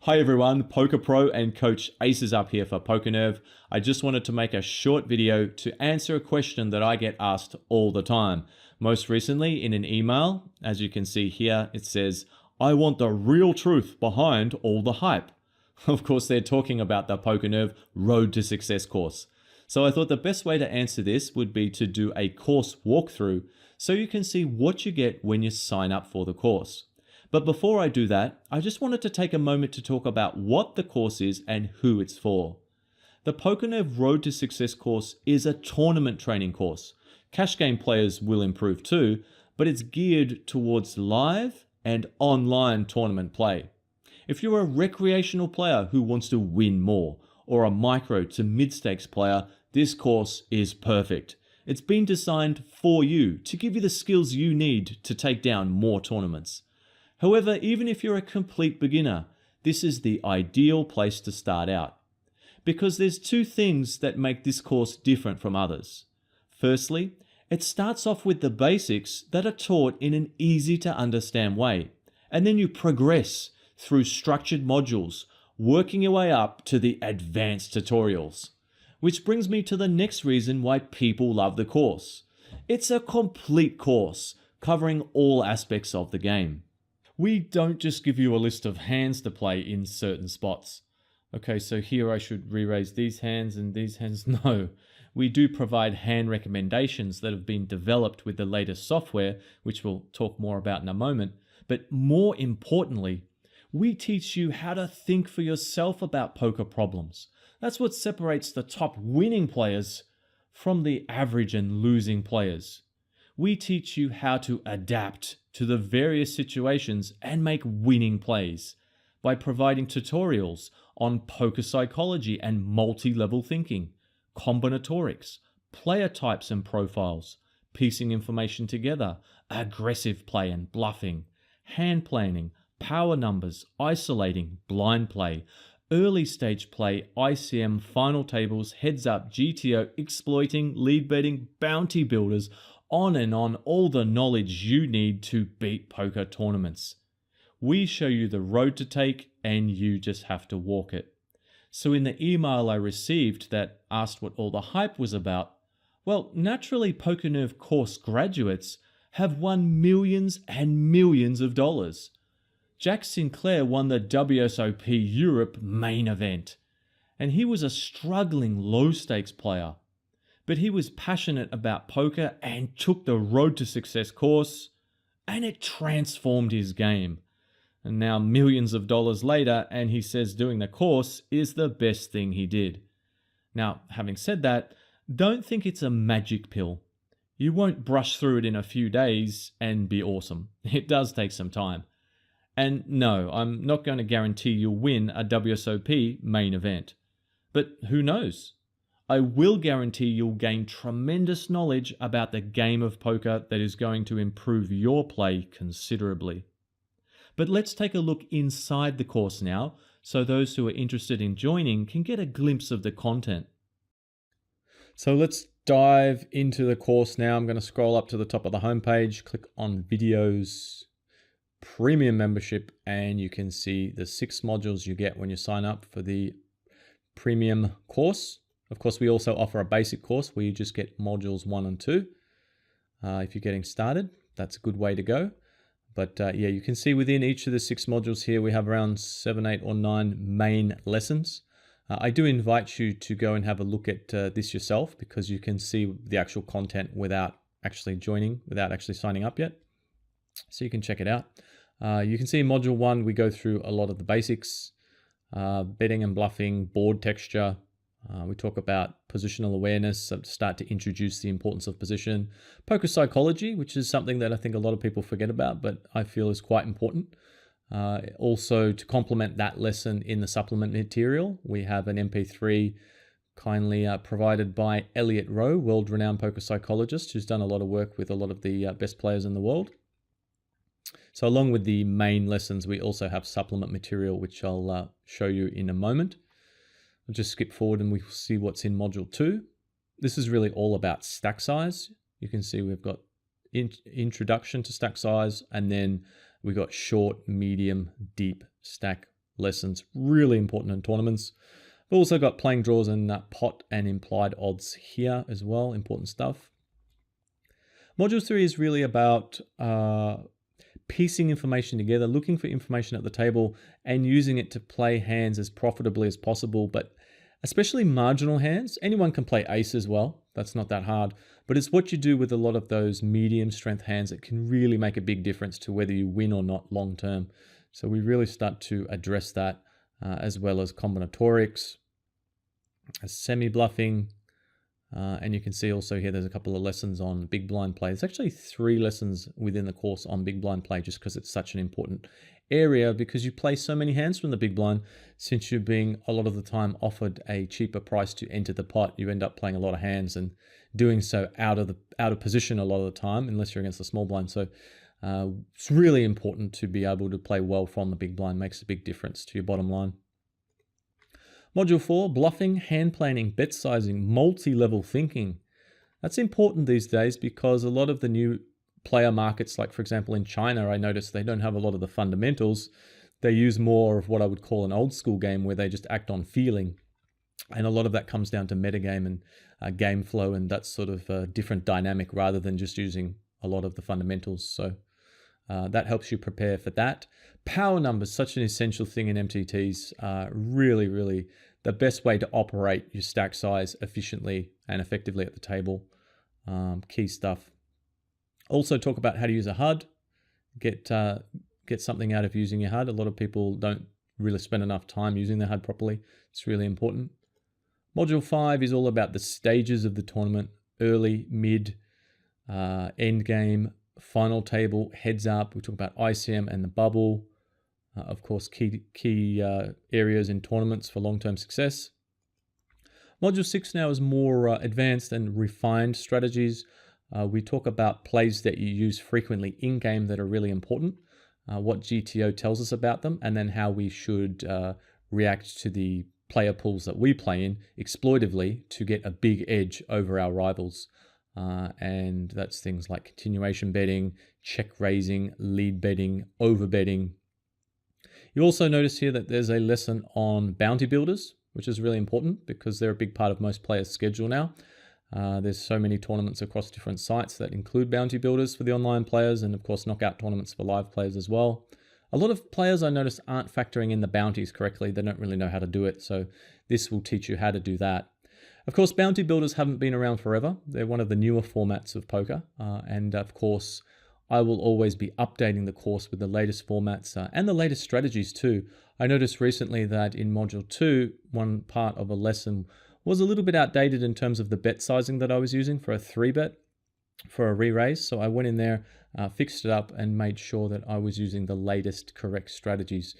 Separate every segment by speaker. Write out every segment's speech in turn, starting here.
Speaker 1: Hi everyone, Poker Pro and Coach Acesup here for PokerNerve. I just wanted to make a short video to answer a question that I get asked all the time. Most recently in an email, as you can see here, it says, I want the real truth behind all the hype. Of course, they're talking about the PokerNerve Road to Success course. So I thought the best way to answer this would be to do a course walkthrough so you can see what you get when you sign up for the course. But before I do that, I just wanted to take a moment to talk about what the course is and who it's for. The PokerNerve Road to Success course is a tournament training course. Cash game players will improve too, but it's geared towards live and online tournament play. If you're a recreational player who wants to win more, or a micro to mid-stakes player, this course is perfect. It's been designed for you to give you the skills you need to take down more tournaments. However, even if you're a complete beginner, this is the ideal place to start out. Because there's two things that make this course different from others. Firstly, it starts off with the basics that are taught in an easy to understand way. And then you progress through structured modules, working your way up to the advanced tutorials. Which brings me to the next reason why people love the course. It's a complete course, covering all aspects of the game. We don't just give you a list of hands to play in certain spots. Okay, so here I should re-raise these hands and these hands. No, we do provide hand recommendations that have been developed with the latest software, which we'll talk more about in a moment. But more importantly, we teach you how to think for yourself about poker problems. That's what separates the top winning players from the average and losing players. We teach you how to adapt to the various situations and make winning plays by providing tutorials on poker psychology and multi-level thinking, combinatorics, player types and profiles, piecing information together, aggressive play and bluffing, hand planning, power numbers, isolating, blind play, early stage play, ICM, final tables, heads up, GTO, exploiting, lead betting, bounty builders, on and on, all the knowledge you need to beat poker tournaments. We show you the road to take and you just have to walk it. So in the email I received that asked what all the hype was about, well, naturally PokerNerve course graduates have won millions and millions of dollars. Jack Sinclair won the WSOP Europe main event, and he was a struggling low stakes player. But he was passionate about poker and took the Road to Success course, and it transformed his game. And now millions of dollars later, and he says doing the course is the best thing he did. Now, having said that, don't think it's a magic pill. You won't brush through it in a few days and be awesome. It does take some time. And no, I'm not going to guarantee you'll win a WSOP main event. But who knows? I will guarantee you'll gain tremendous knowledge about the game of poker that is going to improve your play considerably. But let's take a look inside the course now, so those who are interested in joining can get a glimpse of the content. So let's dive into the course now. I'm going to scroll up to the top of the homepage, click on Videos, Premium Membership, and you can see the 6 modules you get when you sign up for the Premium course. Of course, we also offer a basic course where you just get modules 1 and 2. If you're getting started, that's a good way to go. But yeah, you can see within each of the 6 modules here, we have around 7, 8, or 9 main lessons. I do invite you to go and have a look at this yourself because you can see the actual content without actually joining, without actually signing up yet. So you can check it out. You can see in module 1, we go through a lot of the basics, betting and bluffing, board texture. We talk about positional awareness, so start to introduce the importance of position. Poker psychology, which is something that I think a lot of people forget about, but I feel is quite important. Also, to complement that lesson in the supplement material, we have an MP3 kindly provided by Elliot Rowe, world-renowned poker psychologist, who's done a lot of work with a lot of the best players in the world. So along with the main lessons, we also have supplement material, which I'll show you in a moment. We'll just skip forward and we'll see what's in module 2. This is really all about stack size. You can see we've got introduction to stack size, and then we've got short, medium, deep stack lessons. Really important in tournaments. We've also got playing draws and pot and implied odds here as well. Important stuff. Module 3 is really about piecing information together, looking for information at the table and using it to play hands as profitably as possible, but especially marginal hands. Anyone can play ace as well. That's not that hard, but it's what you do with a lot of those medium strength hands that can really make a big difference to whether you win or not long term. So we really start to address that as well as combinatorics, semi-bluffing, and you can see also here there's a couple of lessons on big blind play. There's actually 3 lessons within the course on big blind play just because it's such an important area, because you play so many hands from the big blind. Since you're being a lot of the time offered a cheaper price to enter the pot, you end up playing a lot of hands and doing so out of position a lot of the time, unless you're against the small blind. So it's really important to be able to play well from the big blind. Makes a big difference to your bottom line. Module 4, bluffing, hand planning, bet sizing, multi-level thinking. That's important these days because a lot of the new player markets, like for example in China, I noticed they don't have a lot of the fundamentals. They use more of what I would call an old school game where they just act on feeling. And a lot of that comes down to metagame and game flow and that sort of different dynamic rather than just using a lot of the fundamentals. So that helps you prepare for that. Power numbers, such an essential thing in MTTs, really, really the best way to operate your stack size efficiently and effectively at the table. Key stuff. Also talk about how to use a HUD. Get something out of using your HUD. A lot of people don't really spend enough time using the HUD properly. It's really important. Module 5 is all about the stages of the tournament: early, mid, end game, final table, heads up. We talk about ICM and the bubble. Of course, key areas in tournaments for long-term success. Module 6 now is more advanced and refined strategies. We talk about plays that you use frequently in-game that are really important, what GTO tells us about them, and then how we should react to the player pools that we play in exploitively to get a big edge over our rivals. And that's things like continuation betting, check raising, lead betting, over betting. You also notice here that there's a lesson on bounty builders, which is really important because they're a big part of most players' schedule now. There's so many tournaments across different sites that include bounty builders for the online players, and of course knockout tournaments for live players as well. A lot of players I notice aren't factoring in the bounties correctly. They don't really know how to do it, so this will teach you how to do that. Of course, bounty builders haven't been around forever. They're one of the newer formats of poker, and of course I will always be updating the course with the latest formats and the latest strategies too. I noticed recently that in Module 2, one part of a lesson was a little bit outdated in terms of the bet sizing that I was using for a 3-bet for a re-raise. So I went in there, fixed it up and made sure that I was using the latest correct strategies.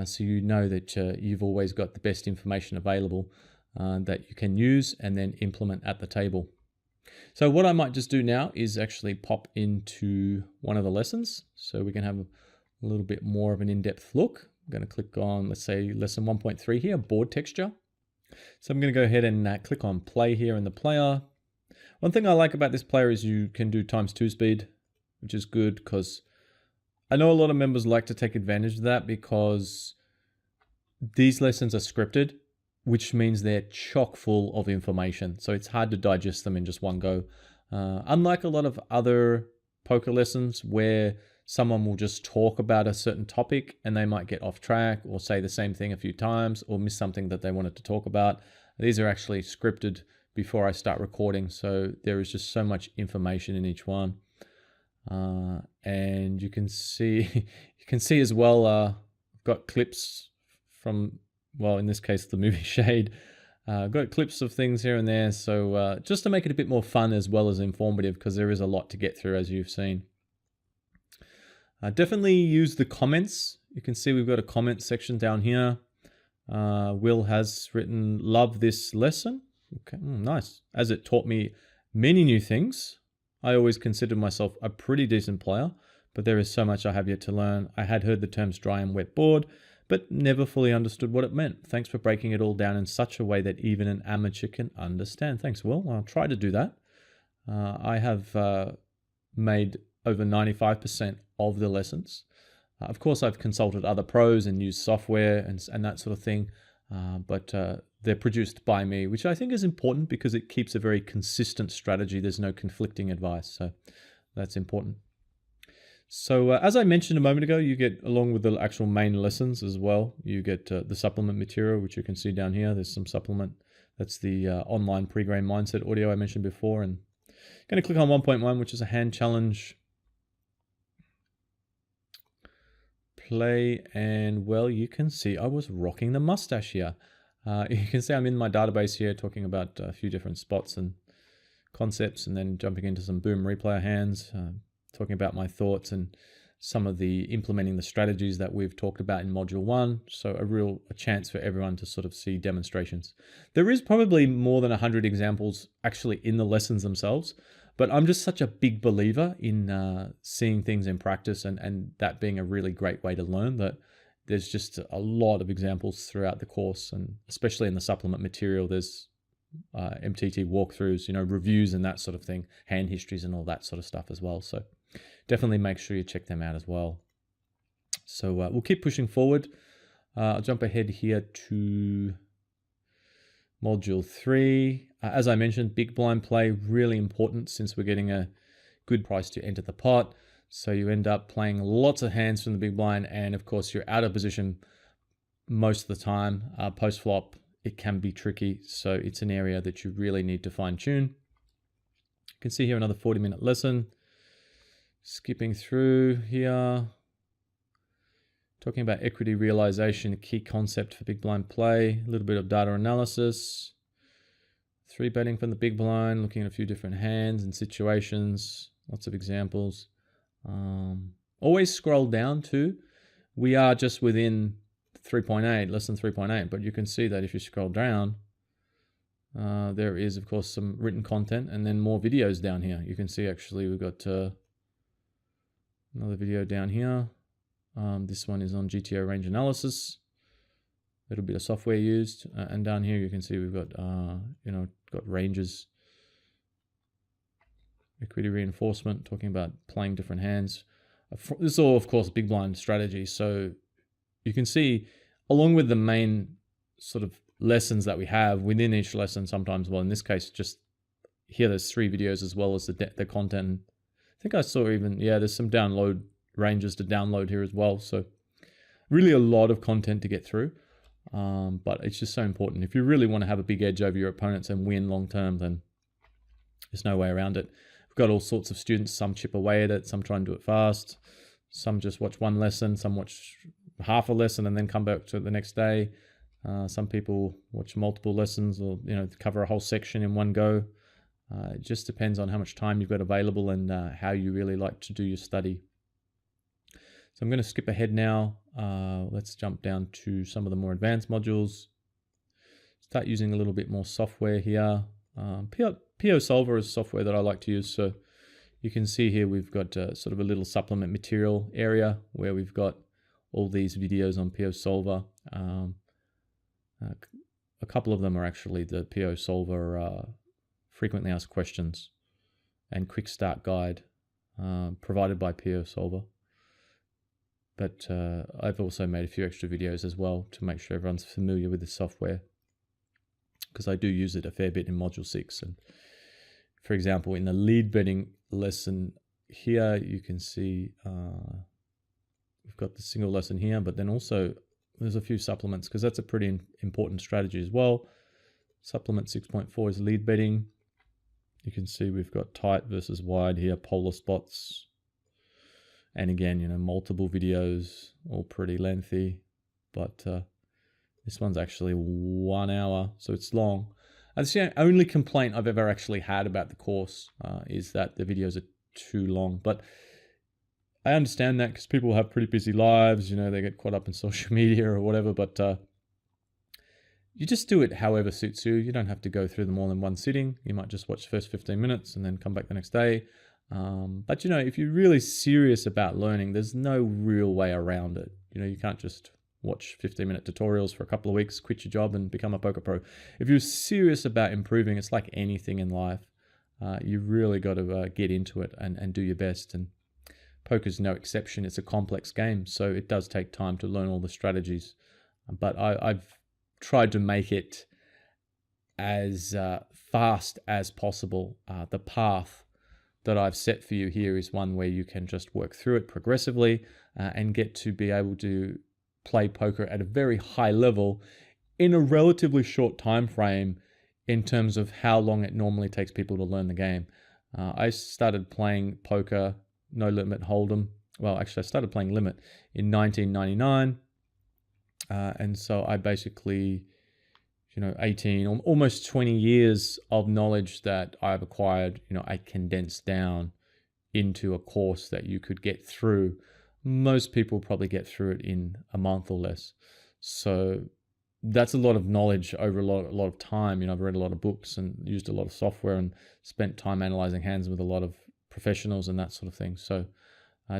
Speaker 1: So you know that you've always got the best information available that you can use and then implement at the table. So what I might just do now is actually pop into one of the lessons so we can have a little bit more of an in-depth look. I'm going to click on, let's say, lesson 1.3 here, board texture. So I'm going to go ahead and click on play here in the player. One thing I like about this player is you can do ×2 speed, which is good because I know a lot of members like to take advantage of that because these lessons are scripted, which means they're chock full of information. So it's hard to digest them in just one go. Unlike a lot of other poker lessons where someone will just talk about a certain topic and they might get off track or say the same thing a few times or miss something that they wanted to talk about. These are actually scripted before I start recording. So there is just so much information in each one. And you can see as well, I've got clips from, well, in this case, the movie Shade. I've got clips of things here and there. So just to make it a bit more fun as well as informative, because there is a lot to get through, as you've seen. Definitely use the comments. You can see we've got a comment section down here. Will has written, love this lesson. Okay, nice. As it taught me many new things. I always considered myself a pretty decent player, but there is so much I have yet to learn. I had heard the terms dry and wet board, but never fully understood what it meant. Thanks for breaking it all down in such a way that even an amateur can understand. Thanks, Will. I'll try to do that. I have made over 95% of the lessons. Of course, I've consulted other pros and used software and that sort of thing, but they're produced by me, which I think is important because it keeps a very consistent strategy. There's no conflicting advice, so that's important. So as I mentioned a moment ago, you get, along with the actual main lessons as well, you get the supplement material, which you can see down here. There's some supplement. That's the online pre-game mindset audio I mentioned before. And I'm going to click on 1.1, which is a hand challenge. Play, and well, you can see I was rocking the mustache here. You can see I'm in my database here talking about a few different spots and concepts, and then jumping into some boom replayer hands, talking about my thoughts and some of the implementing the strategies that we've talked about in module 1. So a chance for everyone to sort of see demonstrations. There is probably more than 100 examples actually in the lessons themselves, but I'm just such a big believer in seeing things in practice and that being a really great way to learn, that there's just a lot of examples throughout the course, and especially in the supplement material, there's MTT walkthroughs, reviews and that sort of thing, hand histories and all that sort of stuff as well. So definitely make sure you check them out as well. So we'll keep pushing forward. I'll jump ahead here to module 3. As I mentioned, big blind play, really important since we're getting a good price to enter the pot. So you end up playing lots of hands from the big blind, and of course you're out of position most of the time. Post flop, it can be tricky, so it's an area that you really need to fine tune. You can see here another 40-minute lesson. Skipping through here, talking about equity realization, a key concept for big blind play, a little bit of data analysis, 3-betting from the big blind, looking at a few different hands and situations, lots of examples. Always scroll down too. We are just within 3.8, less than 3.8, but you can see that if you scroll down, there is of course some written content and then more videos down here. You can see actually we've got another video down here. This one is on GTO range analysis, a little bit of software used, and down here you can see we've got got ranges, equity reinforcement, talking about playing different hands. This is all of course big blind strategy, so you can see along with the main sort of lessons that we have within each lesson, sometimes, well in this case just here there's 3 videos as well as the content. I think I saw even, there's some download ranges to download here as well. So really a lot of content to get through, but it's just so important. If you really want to have a big edge over your opponents and win long term, then there's no way around it. We've got all sorts of students, some chip away at it, some try and do it fast, some just watch one lesson, some watch half a lesson and then come back to it the next day. Some people watch multiple lessons, or cover a whole section in one go. It just depends on how much time you've got available and how you really like to do your study. So I'm going to skip ahead now. Let's jump down to some of the more advanced modules. Start using a little bit more software here. PO Solver is software that I like to use. So you can see here we've got sort of a little supplement material area where we've got all these videos on PO Solver. A couple of them are actually the PO Solver frequently asked questions and quick start guide provided by PO Solver. But I've also made a few extra videos as well to make sure everyone's familiar with the software, because I do use it a fair bit in module 6. And for example, in the lead betting lesson here, you can see we've got the single lesson here, but then also there's a few supplements, because that's a pretty important strategy as well. Supplement 6.4 is lead betting. You can see we've got tight versus wide here, polar spots. And again, multiple videos, all pretty lengthy, but this one's actually 1 hour, so it's long. And it's the only complaint I've ever actually had about the course is that the videos are too long. But I understand that because people have pretty busy lives, they get caught up in social media or whatever, but you just do it however suits you. You don't have to go through them all in one sitting. You might just watch the first 15 minutes and then come back the next day. But if you're really serious about learning, there's no real way around it. You can't just watch 15-minute tutorials for a couple of weeks, quit your job and become a poker pro. If you're serious about improving, it's like anything in life. You really got to get into it and do your best. And Poker's no exception. It's a complex game, so it does take time to learn all the strategies. But I've tried to make it as fast as possible. The path that I've set for you here is one where you can just work through it progressively and get to be able to play poker at a very high level in a relatively short time frame in terms of how long it normally takes people to learn the game. I started playing poker, no limit hold'em. Well, actually, I started playing limit in 1999. And so I basically, 18, almost 20 years of knowledge that I've acquired, I condensed down into a course that you could get through. Most people probably get through it in a month or less. So that's a lot of knowledge over a lot of time. I've read a lot of books and used a lot of software and spent time analyzing hands with a lot of professionals and that sort of thing. So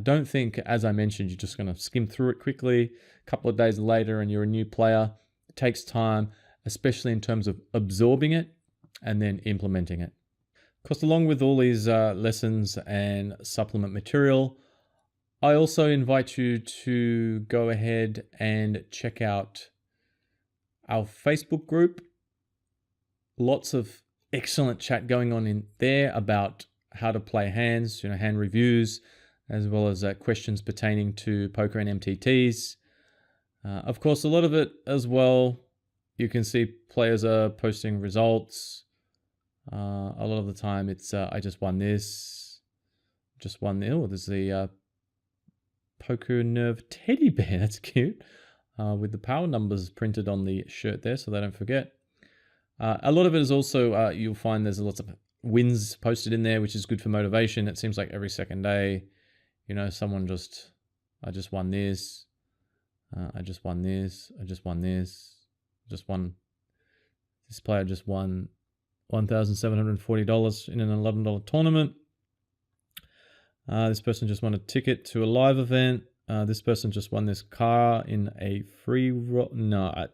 Speaker 1: don't think, as I mentioned, you're just going to skim through it quickly. A couple of days later and you're a new player. It takes time, especially in terms of absorbing it and then implementing it. Of course, along with all these lessons and supplement material, I also invite you to go ahead and check out our Facebook group. Lots of excellent chat going on in there about how to play hands, hand reviews, as well as questions pertaining to poker and MTTs. Of course, a lot of it as well, you can see players are posting results. A lot of the time it's, I just won this, just won this. Oh, there's the PokerNerve teddy bear. That's cute. With the power numbers printed on the shirt there so they don't forget. A lot of it is also, you'll find there's lots of wins posted in there, which is good for motivation. It seems like every second day, someone just, I just won this. I just won this. I just won this. Just won. This player just won $1,740 in an $11 tournament. This person just won a ticket to a live event. This person just won this car in a free no,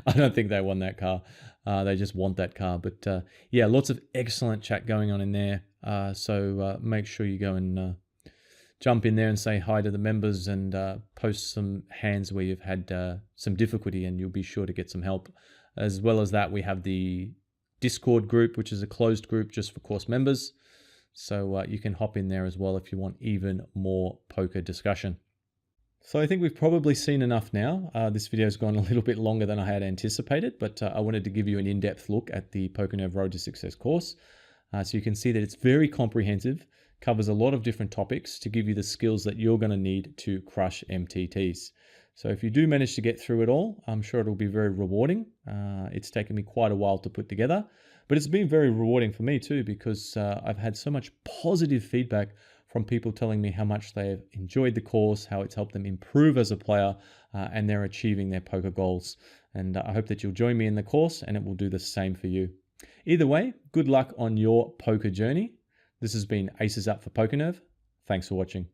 Speaker 1: I don't think they won that car. They just want that car. But yeah, lots of excellent chat going on in there. So make sure you go and jump in there and say hi to the members and post some hands where you've had some difficulty, and you'll be sure to get some help. As well as that, we have the Discord group, which is a closed group just for course members. So you can hop in there as well if you want even more poker discussion. So I think we've probably seen enough now. This video has gone a little bit longer than I had anticipated, but I wanted to give you an in-depth look at the PokerNerve Road to Success course. So you can see that it's very comprehensive, covers a lot of different topics to give you the skills that you're going to need to crush MTTs. So if you do manage to get through it all, I'm sure it'll be very rewarding. It's taken me quite a while to put together, but it's been very rewarding for me too, because I've had so much positive feedback from people telling me how much they've enjoyed the course, how it's helped them improve as a player, and they're achieving their poker goals. And I hope that you'll join me in the course and it will do the same for you. Either way, good luck on your poker journey. This has been Aces Up for PokerNerve. Thanks for watching.